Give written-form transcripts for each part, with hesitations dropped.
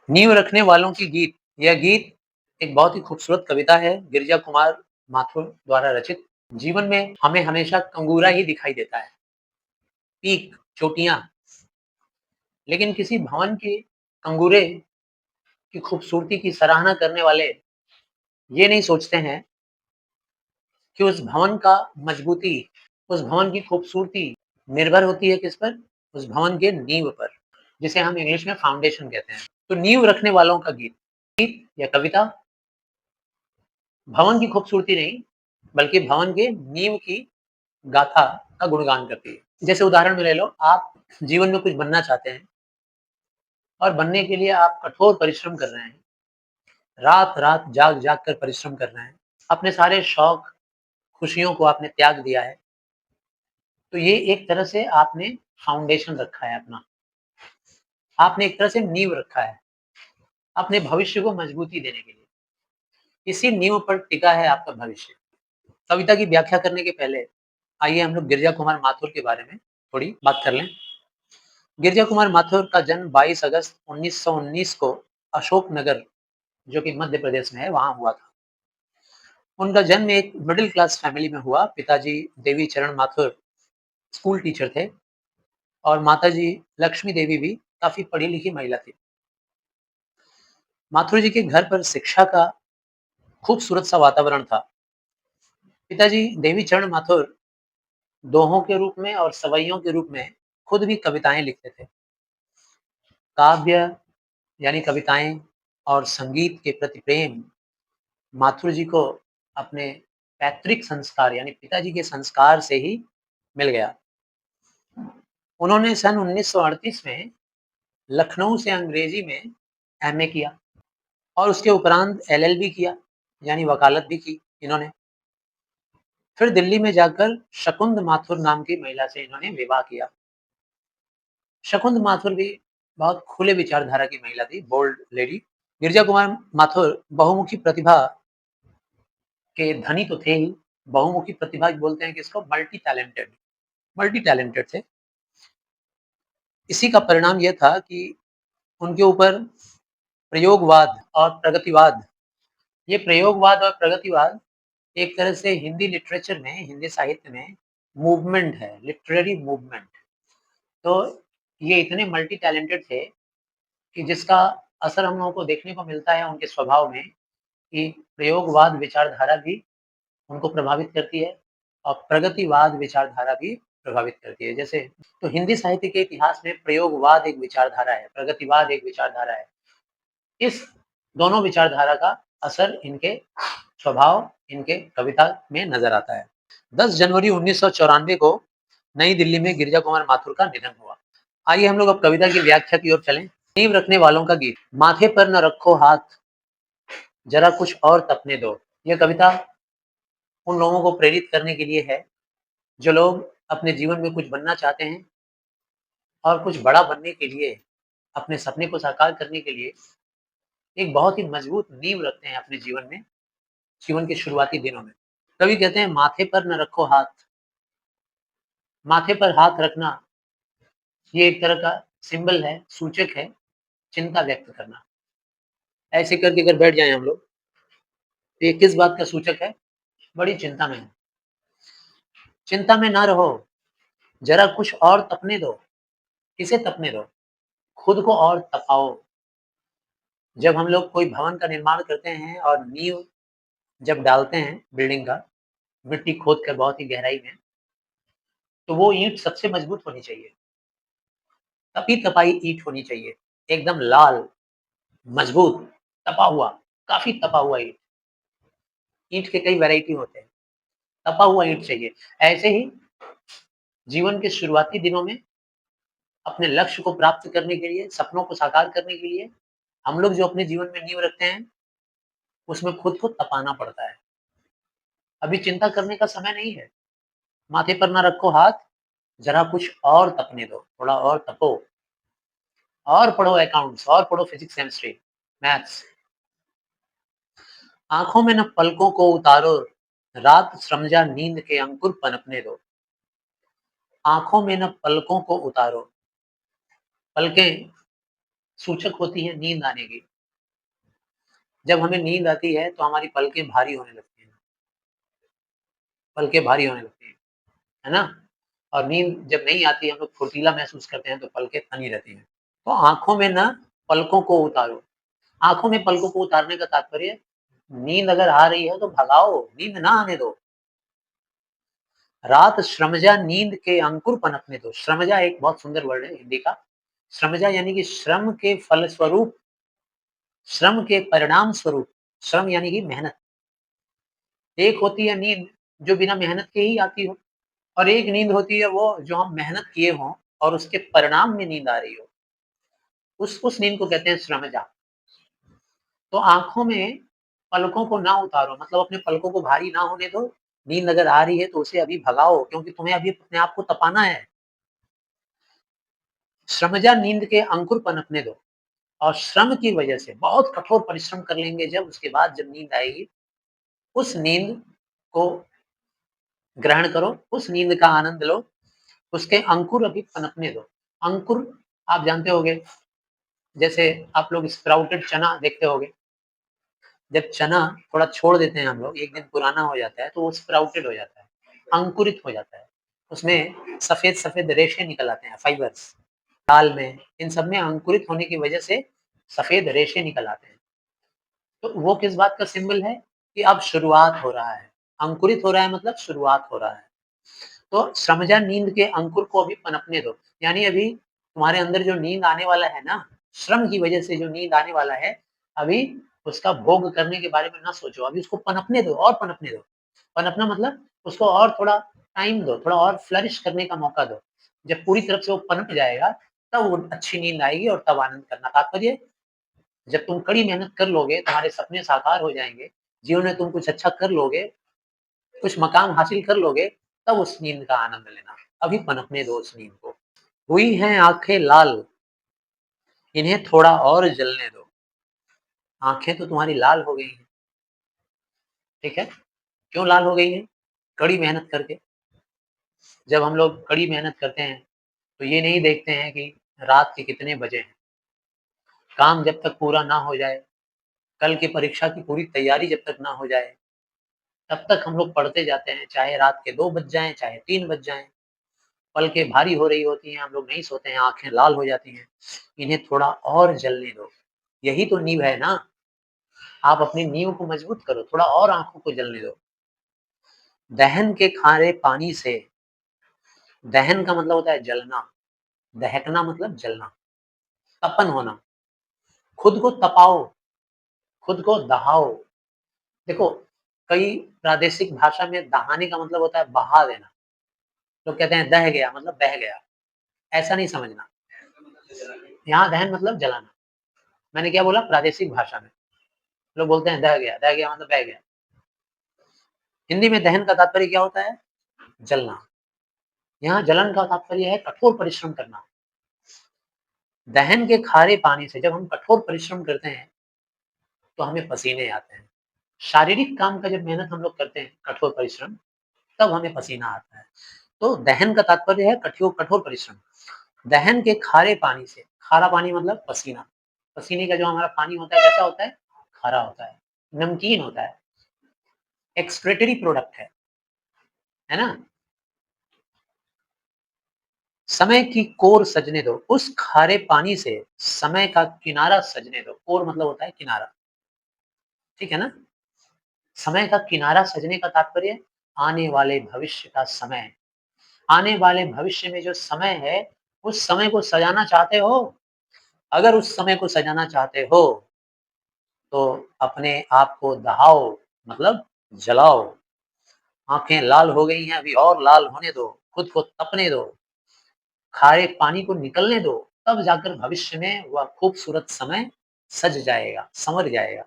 नींव रखने वालों की गीत। यह गीत एक बहुत ही खूबसूरत कविता है, गिरिजा कुमार माथुर द्वारा रचित। जीवन में हमें हमेशा कंगूरा ही दिखाई देता है, पीक, चोटियाँ, लेकिन किसी भवन के कंगूरे की खूबसूरती की सराहना करने वाले ये नहीं सोचते हैं कि उस भवन का मजबूती, उस भवन की खूबसूरती निर्भर होती है किस पर? उस भवन के नींव पर, जिसे हम इंग्लिश में फाउंडेशन कहते हैं। तो नींव रखने वालों का गीत, गीत या कविता भवन की खूबसूरती नहीं, बल्कि भवन के नींव की गाथा का गुणगान करती है। जैसे उदाहरण में ले लो, आप जीवन में कुछ बनना चाहते हैं और बनने के लिए आप कठोर परिश्रम कर रहे हैं। रात-रात जाग-जाग कर परिश्रम कर रहे हैं। अपने सारे शौक, खुशियों को आपने त्याग दिया है। तो ये एक तरह से आपने फाउंडेशन रखा है अपना। आपने एक तरह से नींव रखा है, अपने भविष्य को मजबूती देने के लिए। इसी नींव पर टिका है आपका भविष्य। कविता की व्याख्या करने के पहले आइए हम लोग गिरिजा कुमार माथुर के बारे में थोड़ी बात कर लें। गिरिजा कुमार माथुर का जन्म 22 अगस्त 1919 को अशोकनगर, जो कि मध्य प्रदेश में है, वहाँ हुआ था। उनका जन्म एक मिडिल क्लास फैमिली में हुआ। पिताजी देवी चरण माथुर स्कूल टीचर थे और माताजी लक्ष्मी देवी भी काफ़ी पढ़ी-लिखी महिला थी। माथुर जी के घर पर शिक्षा का खूबसूरत सा वातावरण था। पिताजी देवी चरण माथुर दोहों के रूप में और सवैयों के रूप में खुद भी कविताएँ लिखते थे। काव्य यानी कविताएँ और संगीत के प्रति प्रेम माथुर जी को अपने पैतृक संस्कार यानी पिताजी के संस्कार से ही मिल गया। उन्होंने सन 1938 में लखनऊ से अंग्रेजी में एमए किया और उसके उपरांत एलएलबी किया, यानी वकालत भी की इन्होंने। फिर दिल्ली में जाकर शकुंद माथुर नाम की महिला से इन्होंने विवाह किया। शकुंद माथुर भी बहुत खुले विचारधारा की महिला थी, बोल्ड लेडी। गिरिजा कुमार माथुर बहुमुखी प्रतिभा के धनी तो थे ही, बहुमुखी प्रतिभा बोलते हैं किसको? मल्टी टैलेंटेड थे। इसी का परिणाम ये था कि उनके ऊपर प्रयोगवाद और प्रगतिवाद, ये प्रयोगवाद और प्रगतिवाद एक तरह से हिंदी लिटरेचर में, हिंदी साहित्य में मूवमेंट है, लिटरेरी मूवमेंट। तो ये इतने मल्टी टैलेंटेड थे कि जिसका असर हम लोगों को देखने को मिलता है उनके स्वभाव में कि प्रयोगवाद विचारधारा भी उनको प्रभावित करती है और प्रगतिवाद विचारधारा भी प्रभावित करती है। जैसे तो हिंदी साहित्य के इतिहास में प्रयोगवाद एक विचारधारा है, प्रगतिवाद एक विचारधारा है। इस दोनों विचारधारा का असर इनके स्वभाव, इनके कविता में नज़र आता है। 10 जनवरी 1994 को नई दिल्ली में गिरिजा कुमार माथुर का निधन हुआ। आइए हम लोग अब कविता की व्याख्या की ओर चलें। नींव रखने वालों का गीत। माथे पर न रखो हाथ, जरा कुछ और तपने दो। यह कविता उन लोगों को प्रेरित करने के लिए है जो लोग अपने जीवन में कुछ बनना चाहते हैं और कुछ बड़ा बनने के लिए, अपने सपने को साकार करने के लिए एक बहुत ही मजबूत नींव रखते हैं अपने जीवन में, जीवन के शुरुआती दिनों में। कवि कहते हैं माथे पर न रखो हाथ। माथे पर हाथ रखना ये एक तरह का सिंबल है, सूचक है चिंता व्यक्त करना। ऐसे करके अगर बैठ जाएँ हम लोग, तो ये किस बात का सूचक है? बड़ी चिंता में हैं। चिंता में ना रहो, ज़रा कुछ और तपने दो। किसे तपने दो? खुद को और तपाओ। जब हम लोग कोई भवन का निर्माण करते हैं और नींव जब डालते हैं बिल्डिंग का, मिट्टी खोद कर बहुत ही गहराई में, तो वो ईंट सबसे मजबूत होनी चाहिए। तपी-तपाई ईंट होनी चाहिए, एकदम लाल, मजबूत, तपा हुआ, काफ़ी तपा हुआ ईंट। ईंट के कई वैरायटी होते हैं, तपा हुआ ईंट चाहिए। ऐसे ही जीवन के शुरुआती दिनों में अपने लक्ष्य को प्राप्त करने के लिए, सपनों को साकार करने के लिए, हम लोग जो अपने जीवन में नींव रखते हैं, उसमें खुद को तपाना पड़ता है। अभी चिंता करने का समय नहीं है। माथे पर ना रखो हाथ, ज़रा कुछ और तपने दो, थोड़ा और तपो, और पढ़ो अकाउंट्स, और पढ़ो फिजिक्स, केमिस्ट्री, मैथ्स। आँखों में ना पलकों को उतारो, रात समझा नींद के अंकुर पनपने दो। आँखों में ना पलकों को उतारो। पलकें सूचक होती है नींद आने की। जब हमें नींद आती है तो हमारी पलकें भारी होने लगती हैं, पलकें भारी होने लगती हैं, है ना? और नींद जब नहीं आती है, हम लोग फुर्तीला महसूस करते हैं तो पलकें तनी रहती हैं। तो आँखों में ना पलकों को उतारो, आँखों में पलकों को उतारने का तात्पर्य नींद अगर आ रही है तो भगाओ, नींद ना आने दो। रात श्रमजा नींद के अंकुर पनपने दो। श्रमजा एक बहुत सुंदर वर्ड है हिंदी का। श्रमजा यानी कि श्रम के फलस्वरूप, श्रम के परिणाम स्वरूप, श्रम यानी कि मेहनत। एक होती है नींद जो बिना मेहनत के ही आती हो और एक नींद होती है वो जो हम मेहनत किए हों और उसके परिणाम में नींद आ रही हो। उस नींद को कहते हैं श्रमजा। तो आँखों में पलकों को ना उतारो, मतलब अपने पलकों को भारी ना होने दो। नींद अगर आ रही है तो उसे अभी भगाओ, क्योंकि तुम्हें अभी अपने आप को तपाना है। श्रमजा नींद के अंकुर पनपने दो और श्रम की वजह से बहुत कठोर परिश्रम कर लेंगे जब, उसके बाद जब नींद आएगी, उस नींद को ग्रहण करो, उस नींद का आनंद लो, उसके अंकुर अभी पनपने दो। अंकुर आप जानते होंगे, जैसे आप लोग स्प्राउटेड चना देखते होंगे। जब चना थोड़ा छोड़ देते हैं हम लोग, एक दिन पुराना हो जाता है तो वो स्प्राउटेड हो जाता है, अंकुरित हो जाता है। उसमें सफ़ेद-सफ़ेद रेशे निकल आते हैं, फाइबर्स। दाल में, इन सब में अंकुरित होने की वजह से सफ़ेद रेशे निकल आते हैं। तो वो किस बात का सिंबल है कि अब शुरुआत हो रहा है। अंकुरित हो रहा है मतलब शुरुआत हो रहा है। तो श्रमजा नींद के अंकुर को अभी पनपने दो, यानी अभी तुम्हारे अंदर जो नींद आने वाला है ना, श्रम की वजह से जो नींद आने वाला है, अभी उसका भोग करने के बारे में ना सोचो, अभी उसको पनपने दो और पनपने दो। पनपना मतलब उसको और थोड़ा टाइम दो, थोड़ा और फ्लरिश करने का मौका दो। जब पूरी तरफ से वो पनप जाएगा, तब वो अच्छी नींद आएगी और तब आनंद करना। तात्पर्य, जब तुम कड़ी मेहनत कर लोगे, तुम्हारे सपने साकार हो जाएँगे, जीवन में तुम कुछ अच्छा कर लोगे, कुछ मकाम हासिल कर लोगे, तब उस नींद का आनंद लेना। अभी पनपने दो उस नींद को। हुई हैं आँखें लाल, इन्हें थोड़ा और जलने दो। आँखें तो तुम्हारी लाल हो गई हैं, ठीक है? क्यों लाल हो गई हैं? कड़ी मेहनत करके। जब हम लोग कड़ी मेहनत करते हैं, तो ये नहीं देखते हैं कि रात के कितने बजे हैं। काम जब तक पूरा ना हो जाए, कल की परीक्षा की पूरी तैयारी जब तक ना हो जाए, तब तक हम लोग पढ़ते जाते हैं, चाहे रात के 2 बज जाएँ, चाहे 3 बज जाएँ। पलकें भारी हो रही होती हैं, हम लोग नहीं सोते हैं, आँखें लाल हो जाती हैं। इन्हें थोड़ा और जलने दो। यही तो नींव है ना, आप अपनी नींव को मजबूत करो, थोड़ा और आँखों को जलने दो। दहन के खारे पानी से, दहन का मतलब होता है जलना, दहकना मतलब जलना, तपन होना। खुद को तपाओ, खुद को दहाओ। देखो, कई प्रादेशिक भाषा में दहाने का मतलब होता है बहा देना। लोग कहते हैं दह गया मतलब बह गया, ऐसा नहीं समझना। यहाँ दहन मतलब जलाना। मैंने क्या बोला? प्रादेशिक भाषा में। लोग बोलते हैं दह गया मतलब बह गया। हिंदी में दहन का तात्पर्य क्या होता है? जलना। यहाँ जलन का तात्पर्य है कठोर परिश्रम करना। दहन के खारे पानी से, जब हम कठोर परिश्रम करते हैं, तो हमें पसीने आते हैं। शारीरिक काम का जब मेहनत हम लोग करते हैं, कठोर परिश्रम, तब हमें पसीना आता है। तो दहन का तात्पर्य है कठोर परिश्रम। दहन के खारे पानी से, खारा पानी मतलब पसीना। पसीने का जो हमारा पानी होता है कैसा होता है? खारा होता है, नमकीन होता है, एक्सक्रीटरी प्रोडक्ट है ना? समय की कोर सजने दो, उस खारे पानी से समय का किनारा सजने दो। कोर मतलब होता है किनारा, ठीक है ना? समय का किनारा सजने का तात्पर्य आने वाले भविष्य का समय। आने वाले भविष्य में जो समय है, उस समय को सजाना चाहते हो? अगर उस समय को सजाना चाहते हो, तो अपने आप को दहाओ, मतलब जलाओ। आँखें लाल हो गई हैं, अभी और लाल होने दो, खुद को तपने दो, खारे पानी को निकलने दो, तब जाकर भविष्य में वह खूबसूरत समय सज जाएगा, संवर जाएगा।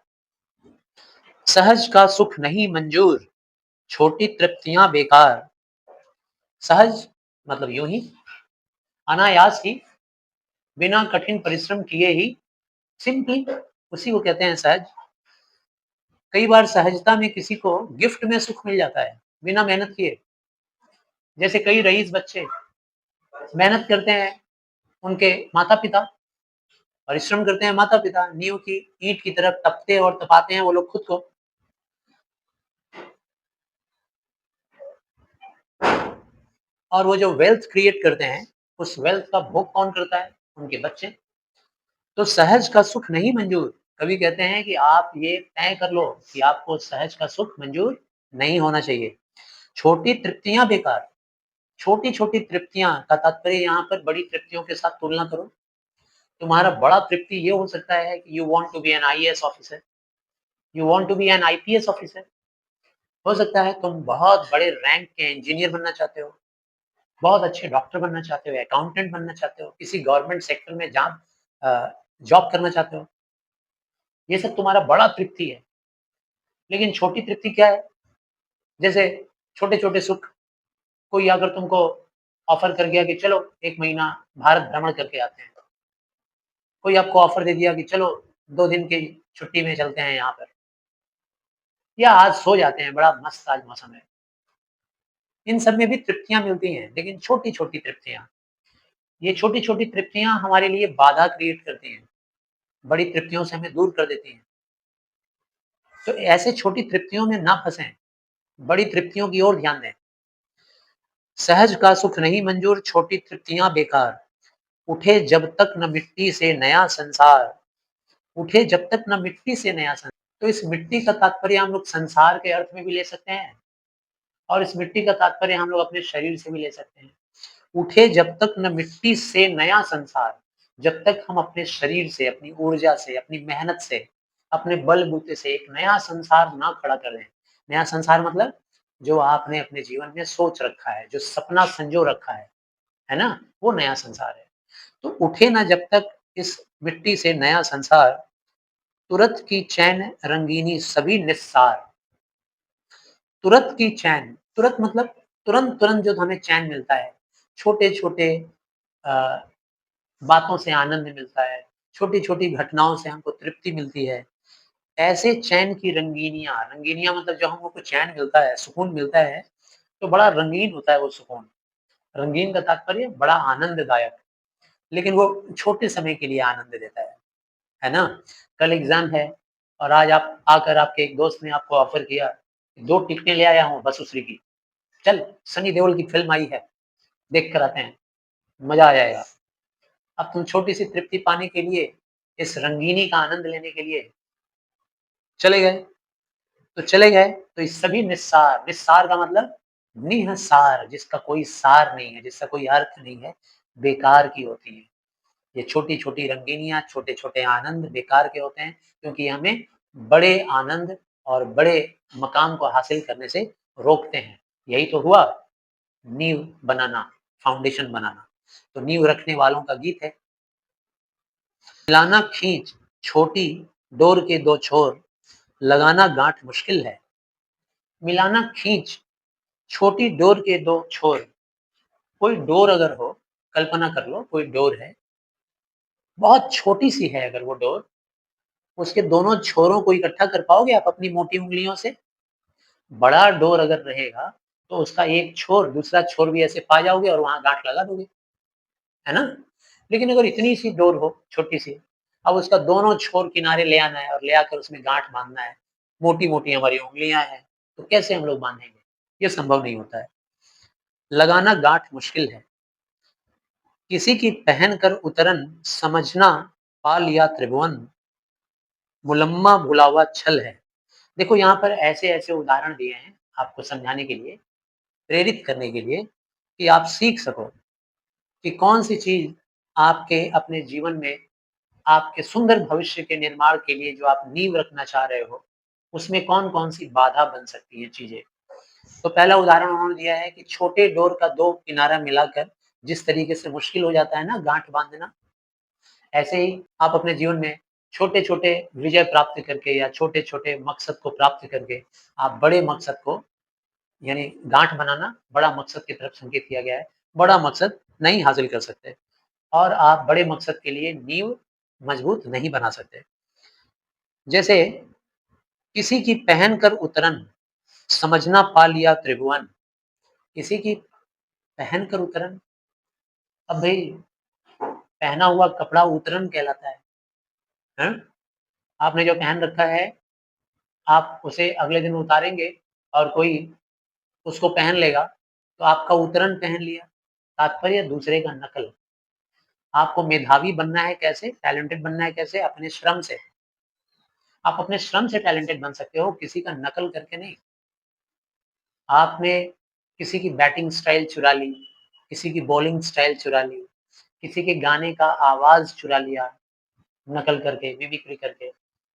सहज का सुख नहीं मंजूर, छोटी तृप्तियाँ बेकार। सहज मतलब यूँ ही, अनायास ही, बिना कठिन परिश्रम किए ही, सिंपली, उसी को कहते हैं सहज। कई बार सहजता में किसी को गिफ्ट में सुख मिल जाता है, बिना मेहनत किए। जैसे कई रईस बच्चे मेहनत करते हैं, उनके माता-पिता परिश्रम करते हैं माता-पिता, नींव की ईंट की तरह तपते और तपाते हैं वो लोग खुद को। और वो जो वेल्थ क्रिएट करते हैं, उस वेल्थ का भोग कौन करता है? उनके बच्चे। तो सहज का सुख नहीं मंजूर। कवि कहते हैं कि आप ये तय कर लो कि आपको सहज का सुख मंजूर नहीं होना चाहिए। छोटी तृप्तियाँ बेकार। छोटी-छोटी तृप्तियाँ का तात्पर्य यहाँ पर बड़ी तृप्तियों के साथ तुलना करो। तुम्हारा बड़ा तृप्ति ये हो सकता है कि you want to be an IAS officer, you want to be an IPS officer. हो सकता है तुम बहुत बड़े रैंक के इंजीनियर बनना चाहते हो, बहुत अच्छे डॉक्टर बनना चाहते हो, अकाउंटेंट बनना चाहते हो, किसी गवर्नमेंट सेक्टर में जॉब करना चाहते हो। ये सब तुम्हारा बड़ा तृप्ति है। लेकिन छोटी तृप्ति क्या है? जैसे छोटे-छोटे सुख, कोई अगर तुमको ऑफ़र कर गया कि चलो 1 महीना भारत भ्रमण करके आते हैं। कोई आपको ऑफ़र दे दिया कि चलो 2 दिन की छुट्टी में चलते हैं यहाँ पर, या आज सो जाते हैं, बड़ा मस्त आज मौसम है। इन सब में भी तृप्तियाँ मिलती हैं, लेकिन छोटी-छोटी तृप्तियाँ। ये छोटी-छोटी तृप्तियाँ हमारे लिए बाधा क्रिएट करती हैं, बड़ी तृप्तियों से हमें दूर कर देती हैं। तो ऐसे छोटी तृप्तियों में ना फँसें, बड़ी तृप्तियों की ओर ध्यान दें। सहज का सुख नहीं मंजूर, छोटी तृप्तियाँ बेकार। उठे जब तक न मिट्टी से नया संसार, उठे जब तक न मिट्टी से नया संसार। तो इस मिट्टी का तात्पर्य हम लोग संसार के अर्थ में भी ले सकते हैं, और इस मिट्टी का तात्पर्य हम लोग अपने शरीर से भी ले सकते हैं। उठे जब तक न मिट्टी से नया संसार, जब तक हम अपने शरीर से, अपनी ऊर्जा से, अपनी मेहनत से, अपने बलबूते से एक नया संसार ना खड़ा कर दें। नया संसार मतलब जो आपने अपने जीवन में सोच रखा है, जो सपना संजो रखा है ना? वो नया संसार है। तो उठे ना जब तक इस मिट्टी से नया संसार, तुरत की चैन रंगीनी सभी निस्सार। तुरत की चैन, तुरत मतलब तुरंत-तुरंत जो हमें चैन मिलता है, छोटे-छोटे अ, बातों से आनंद मिलता है, छोटी-छोटी घटनाओं से हमको तृप्ति मिलती है। ऐसे चैन की रंगीनियाँ, रंगीनियाँ मतलब जब हमको चैन मिलता है, सुकून मिलता है, तो बड़ा रंगीन होता है वो सुकून। रंगीन का तात्पर्य बड़ा आनंददायक, लेकिन वो छोटे समय के लिए आनंद देता है ना? कल एग्ज़ाम है और आज आप आकर आपके एक दोस्त ने आपको ऑफ़र किया, 2 टिकटें ले आया हूँ बसुश्री की, चल सनी देओल की फ़िल्म आई है, देख कर आते हैं, मज़ा आ जाएगा। अब तुम छोटी-सी तृप्ति पाने के लिए, इस रंगीनी का आनंद लेने के लिए चले गए, तो चले गए, तो ये सभी निस्सार, निस्सार का मतलब निहसार, जिसका कोई सार नहीं है, जिसका कोई अर्थ नहीं है, बेकार की होती हैं। ये छोटी-छोटी रंगीनियाँ, छोटे-छोटे आनंद बेकार के होते हैं, क्योंकि ये हमें बड़े आनंद और बड़े मकाम को हासिल करने से रोकते हैं। यही तो हुआ नींव बनाना, फाउंडेशन बनाना। तो नींव रखने वालों का गीत है। मिलाना खींच, छोटी डोर के 2 छोर, लगाना गाँठ मुश्किल है। मिलाना खींच, छोटी डोर के 2 छोर। कोई डोर अगर हो, कल्पना कर लो कोई डोर है, बहुत छोटी-सी है अगर वो डोर, उसके दोनों छोरों को इकट्ठा कर पाओगे आप अपनी मोटी उँगलियों से? बड़ा डोर अगर रहेगा, तो उसका एक छोर, दूसरा छोर भी ऐसे पा जाओगे और वहाँ गाँठ लगा दोगे, है ना? लेकिन अगर इतनी सी डोर हो, छोटी-सी, अब उसका दोनों छोर किनारे ले आना है और ले आकर उसमें गाँठ बाँधना है। मोटी-मोटी हमारी उँगलियाँ हैं, तो कैसे हम लोग बाँधेंगे? ये संभव नहीं होता है। लगाना गाँठ मुश्किल है। किसी की पहन कर उतरन, समझना पा लिया त्रिभुवन, मुलम्मा भुला हुआ छल है। देखो यहाँ पर ऐसे-ऐसे उदाहरण दिए हैं आपको समझाने के लिए, प्रेरित करने के लिए कि आप सीख सको कि कौन-सी चीज़ आपके अपने जीवन में आपके सुंदर भविष्य के निर्माण के लिए जो आप नींव रखना चाह रहे हो, उसमें कौन-कौन सी बाधा बन सकती हैं चीज़ें। तो पहला उदाहरण उन्होंने दिया है कि छोटे डोर का 2 किनारा मिलाकर जिस तरीके से मुश्किल हो जाता है ना गाँठ बाँधना, ऐसे ही आप अपने जीवन में छोटे-छोटे विजय प्राप्त करके या छोटे-छोटे मकसद को प्राप्त करके आप बड़े मकसद को, यानी गाँठ बनाना बड़ा मकसद की तरफ संकेत किया गया है। बड़ा मकसद नहीं हासिल कर सकते और आप बड़े मकसद के लिए नींव मजबूत नहीं बना सकते। जैसे किसी की पहन कर उतरन, समझना पा लिया त्रिभुवन। किसी की पहन कर उतरन, अब भई पहना हुआ कपड़ा उतरन कहलाता है। हैं? आपने जो पहन रखा है, आप उसे अगले दिन उतारेंगे और कोई उसको पहन लेगा, तो आपका उतरन पहन लिया, तात्पर्य दूसरे का नकल। आपको मेधावी बनना है कैसे? टैलेंटेड बनना है कैसे? अपने श्रम से। आप अपने श्रम से टैलेंटेड बन सकते हो, किसी का नकल करके नहीं। आपने किसी की बैटिंग स्टाइल चुरा ली, किसी की बॉलिंग स्टाइल चुरा ली, किसी के गाने का आवाज़ चुरा लिया, नकल करके, मिमिक्री करके,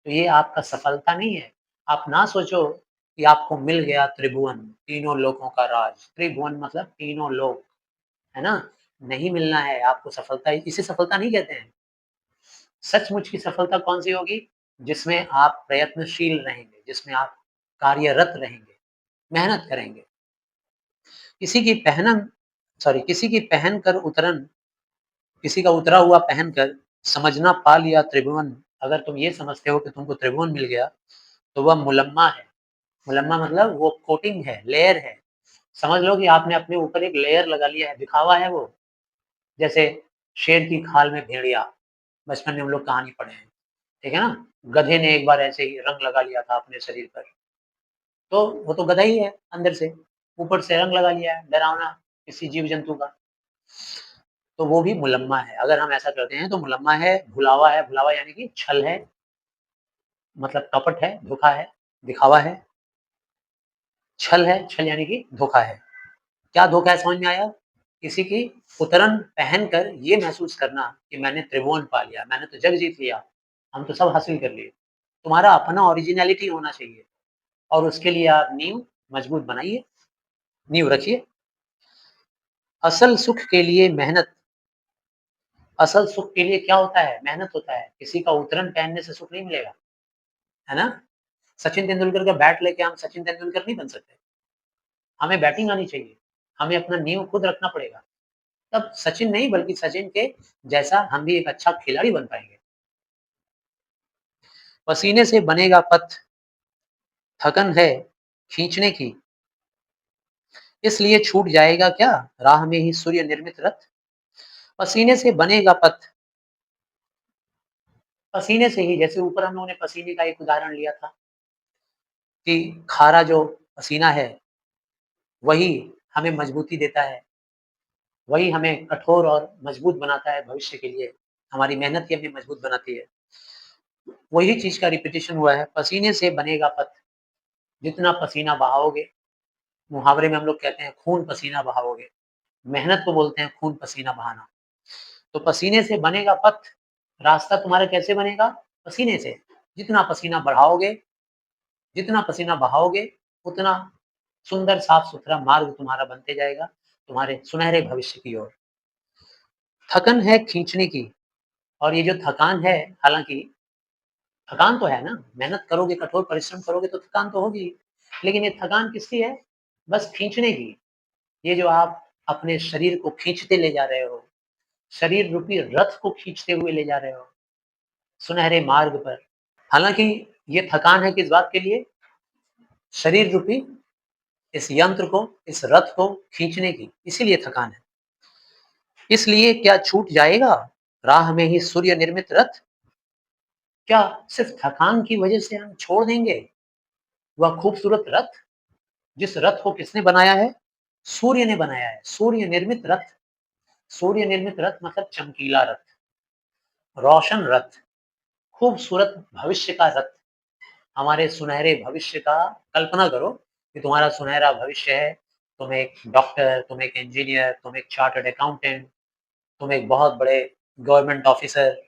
तो ये आपका सफलता नहीं है। आप ना सोचो कि आपको मिल गया त्रिभुवन, तीनों लोकों का राज। त्रिभुवन मतलब तीनों लोक, है ना? नहीं मिलना है आपको सफलता, इसे सफलता नहीं कहते हैं। सचमुच की सफलता कौन-सी होगी? जिसमें आप प्रयत्नशील रहेंगे, जिसमें आप कार्यरत रहेंगे, मेहनत करेंगे। किसी की पहनन किसी की पहन कर उतरन, किसी का उतरा हुआ पहनकर समझना पा लिया त्रिभुवन, अगर तुम ये समझते हो कि तुमको त्रिभुवन मिल गया, तो वह मुलम्मा है। मुलम्मा मतलब वो कोटिंग है, लेयर है। समझ लो कि आपने अपने ऊपर एक लेयर लगा लिया है, दिखावा है वो। जैसे शेर की खाल में भेड़िया, बचपन में हम लोग कहानी पढ़े हैं, ठीक है ना? गधे ने एक बार ऐसे ही रंग लगा लिया था अपने शरीर पर, तो वो तो गधा ही है अंदर से, ऊपर से रंग लगा लिया है, डरावना किसी जीव-जंतु का। तो वो भी मुलम्मा है। अगर हम ऐसा करते हैं तो मुलम्मा है, भुलावा यानी कि छल है, मतलब कपट है, धोखा है, दिखावा है। छल है, छल यानी कि धोखा है। क्या धोखा है समझ में आया? किसी की उतरन पहनकर ये महसूस करना कि मैंने त्रिभुवन पा लिया, मैंने तो जग जीत लिया, हम तो सब हासिल कर लिए। तुम्हारा अपना ओरिजिनैलिटी होना चाहिए और उसके लिए आप नींव मजबूत बनाइए, नींव रखिए। असल सुख के लिए मेहनत, असल सुख के लिए क्या होता है? मेहनत होता है। किसी का उतरन पहनने से सुख नहीं मिलेगा, है ना? सचिन तेंदुलकर का बैट लेके हम सचिन तेंदुलकर नहीं बन सकते। हमें बैटिंग आनी चाहिए, हमें अपना नींव खुद रखना पड़ेगा। तब सचिन नहीं बल्कि सचिन के जैसा हम भी एक अच्छा खिलाड़ी बन पाएँगे। पसीने से बनेगा पथ, थकन है खींचने की, इसलिए छूट जाएगा क्या राह में ही सूर्य निर्मित रथ। पसीने से बनेगा पथ, पसीने से ही, जैसे ऊपर हम लोगों ने पसीने का एक उदाहरण लिया था कि खारा जो पसीना है, वही हमें मजबूती देता है, वही हमें कठोर और मजबूत बनाता है भविष्य के लिए। हमारी मेहनत ही हमें मजबूत बनाती है। वही चीज़ का रिपिटिशन हुआ है, पसीने से बनेगा पथ, जितना पसीना बहाओगे, मुहावरे में हम लोग कहते हैं खून पसीना बहाओगे, मेहनत को बोलते हैं खून पसीना बहाना। तो पसीने से बनेगा पथ, रास्ता तुम्हारा कैसे बनेगा? पसीने से। जितना पसीना बढ़ाओगे, जितना पसीना बहाओगे, उतना सुंदर साफ-सुथरा मार्ग तुम्हारा बनते जाएगा, तुम्हारे सुनहरे भविष्य की ओर। थकन है खींचने की, और ये जो थकान है, हालाँकि थकान तो है ना, मेहनत करोगे, कठोर परिश्रम करोगे तो थकान तो होगी ही। लेकिन ये थकान किसकी है? बस खींचने की। ये जो आप अपने शरीर को खींचते ले जा रहे हो, शरीर रूपी रथ को खींचते हुए ले जा रहे हो, सुनहरे मार्ग पर। हालाँकि ये थकान है किस बात के लिए? शरीर रूपी इस यंत्र को, इस रथ को खींचने की, इसीलिए थकान है। इसलिए क्या छूट जाएगा राह में ही सूर्य निर्मित रथ? क्या सिर्फ थकान की वजह से हम छोड़ देंगे वह खूबसूरत रथ? जिस रथ को किसने बनाया है? सूर्य ने बनाया है। सूर्य निर्मित रथ, सूर्य निर्मित रथ मतलब चमकीला रथ, रोशन रथ, खूबसूरत भविष्य का रथ। हमारे सुनहरे भविष्य का कल्पना करो कि तुम्हारा सुनहरा भविष्य है। तुम एक डॉक्टर, तुम एक इंजीनियर, तुम एक चार्टर्ड अकाउंटेंट, तुम एक बहुत बड़े गवर्नमेंट ऑफिसर।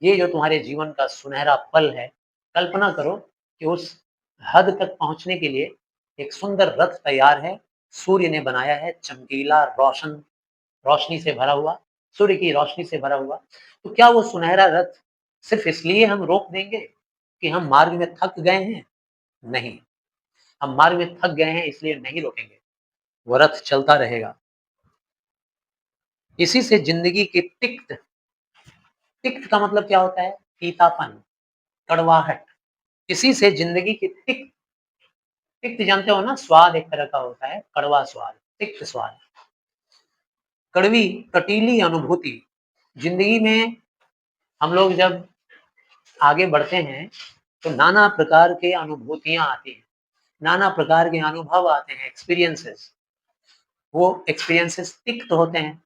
ये जो तुम्हारे जीवन का सुनहरा पल है, कल्पना करो कि उस हद तक पहुँचने के लिए एक सुंदर रथ तैयार है, सूर्य ने बनाया है, चमकीला, रोशनी से भरा हुआ, सूर्य की रोशनी से भरा हुआ। तो क्या वो सुनहरा रथ सिर्फ़ इसलिए हम रोक देंगे कि हम मार्ग में थक गए हैं? नहीं, हम मार्ग में थक गए हैं इसलिए नहीं रोकेंगे, वो रथ चलता रहेगा। इसी से ज़िंदगी की तिक्त, तिक्त का मतलब क्या होता है? तीतापन, कड़वाहट। इसी से ज़िंदगी की तिक्त, तिक्त जानते हो ना, स्वाद एक तरह का होता है, कड़वा स्वाद, तिक्त स्वाद, कड़वी, कटीली अनुभूति। ज़िंदगी में हम लोग जब आगे बढ़ते हैं तो नाना प्रकार के अनुभूतियाँ आती हैं, नाना प्रकार के अनुभव आते हैं, एक्सपीरियंसेस। वो एक्सपीरियंसेस तिक्त होते हैं,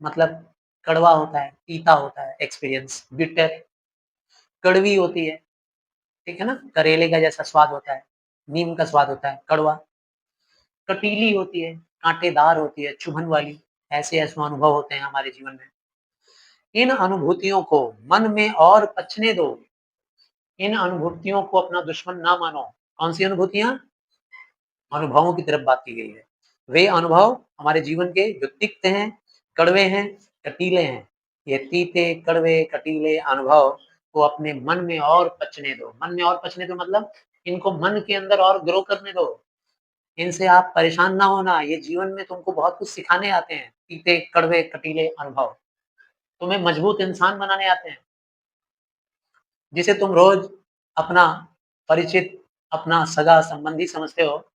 मतलब कड़वा होता है, तीता होता है एक्सपीरियंस, बिटर, कड़वी होती है, ठीक है ना? करेले का जैसा स्वाद होता है, नीम का स्वाद होता है, कड़वा, कटीली होती है, काँटेदार होती है, चुभन वाली, ऐसे-ऐसे अनुभव होते हैं हमारे जीवन में। इन अनुभूतियों को मन में और पचने दो, इन अनुभूतियों को अपना दुश्मन ना मानो। कौन-सी अनुभूतियाँ? अनुभवों की तरफ बात की गई है। वे अनुभव हमारे जीवन के जो तिक्त हैं, कड़वे हैं, कटीले हैं। ये तीते, कड़वे, कटीले अनुभव को अपने मन में और पचने दो। मन में और पचने दो मतलब इनको मन के अंदर और ग्रो करने दो। इनसे आप परेशान ना होना, ये जीवन में तुमको बहुत कुछ सिखाने आते हैं। तीते, कड़वे, कटीले अनुभव तुम्हें मजबूत इंसान बनाने आते हैं। जिसे तुम रोज़ अपना परिचित, अपना सगा-संबंधी समझते हो,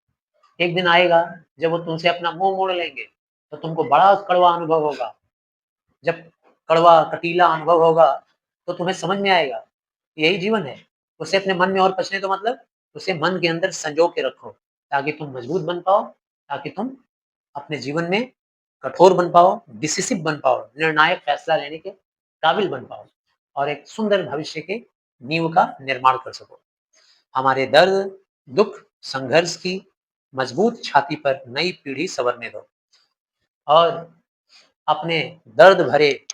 एक दिन आएगा जब वो तुमसे अपना मुँह मोड़ लेंगे, तो तुमको बड़ा कड़वा अनुभव होगा। जब कड़वा, कटीला अनुभव होगा, तो तुम्हें समझ में आएगा, यही जीवन है। उसे अपने मन में और पचने दो मतलब उसे मन के अंदर संजो के रखो, ताकि तुम मजबूत बन पाओ, ताकि तुम अपने जीवन में कठोर बन पाओ, डिसिसिव बन पाओ, निर्णायक फैसला लेने के काबिल बन पाओ और एक सुंदर भविष्य के नींव का निर्माण कर सको। हमारे दर्द, दुःख, संघर्ष की मजबूत छाती पर नई पीढ़ी संवरने दो और अपने दर्द भरे,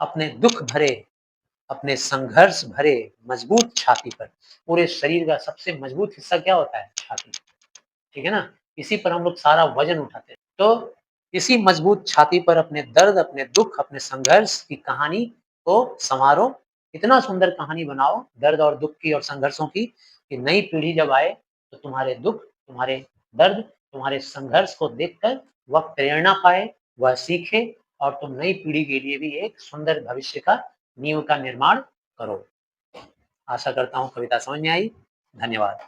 अपने दुःख भरे, अपने संघर्ष भरे मजबूत छाती पर, पूरे शरीर का सबसे मजबूत हिस्सा क्या होता है? छाती, ठीक है ना? इसी पर हम लोग सारा वज़न उठाते हैं। तो इसी मजबूत छाती पर अपने दर्द, अपने दुःख, अपने संघर्ष की कहानी को सँवारो। इतना सुंदर कहानी बनाओ दर्द और दुःख की और संघर्षों की कि नई पीढ़ी जब आए तो तुम्हारे दुःख, तुम्हारे दर्द, तुम्हारे संघर्ष को देखकर वह प्रेरणा पाए, वह सीखे और तुम नई पीढ़ी के लिए भी एक सुंदर भविष्य का नींव का निर्माण करो। आशा करता हूँ कविता समझ में आई। धन्यवाद।